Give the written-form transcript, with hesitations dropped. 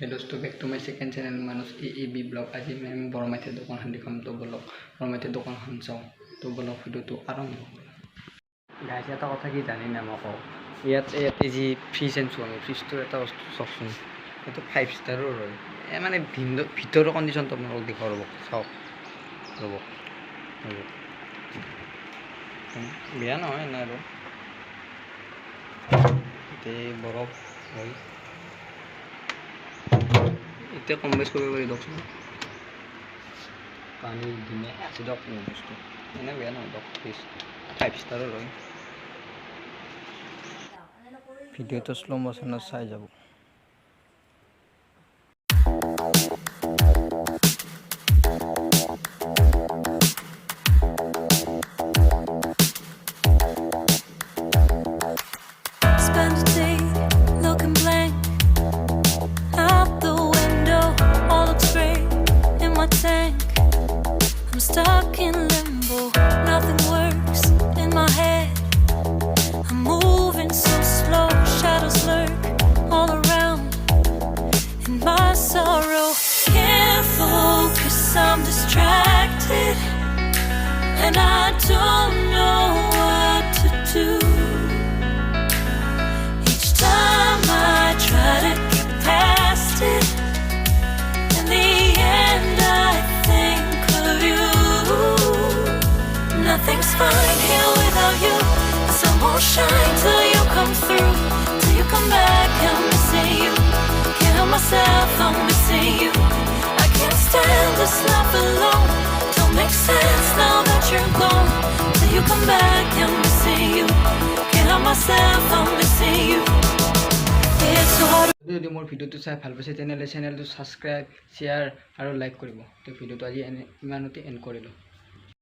Hey दोस्तों, back to my second channel मानुस AB blog. आज मैं बरमाइथे दुकान खान दिखाम तो ब्लॉग बरमाइथे दुकान खान चाও तो ब्लॉग ভিডিওটো আৰম্ভ গাইছ। এটা কথা কি জানি না মই কওঁ, ইয়াতে যি ফ্ৰিজ আনিছোঁ আমি, ফ্ৰিজটোৰ এটা বস্তু চাওকচোন, এইটো 5 ষ্টাৰৰ হয়। মানে ভিতৰৰ কণ্ডিশ্যনটো আপোনালোকক দেখুৱাও, ৰ'ব চাওক, ৰ'ব বেয়া নহয় এনে আৰু এতিয়া বৰফ হয়। এতিয়া কম বেছ কৰিব পাৰি দিয়কচোন, পানী দিনে আছে দিয়ক মোৰ বস্তু, এনে বেয়া নহয় দিয়ক। প্লিজ 5 ষ্টাৰৰ হয়। ভিডিঅ'টো শ্ল' মোশ্যনত চাই যাব। Spend a day looking blank out the window, all looks great in my tank. I'm stuck in limbo, nothing works in my head. I'm moving so slow, shadows lurk all around in my sorrow. Can't focus, I'm distracted, and I don't know what to do. Each time I try to get past it, in the end I think of you. Nothing's fine here without you. The sun won't shine till you come through, till you come back. I'm missing you, can't help myself, I'm missing you. I can't stand this life alone, don't make sense now that you're gone. Till you come back, I'm missing you, can't help myself, I'm missing you. It's so hard. যদি মোৰ ভিডিঅ'টো চাই ভাল পাইছে তেনেহ'লে চেনেলটো subscribe, share আৰু like কৰিব। তো ভিডিঅ'টো আজি ইমানতে এণ্ড কৰিলোঁ।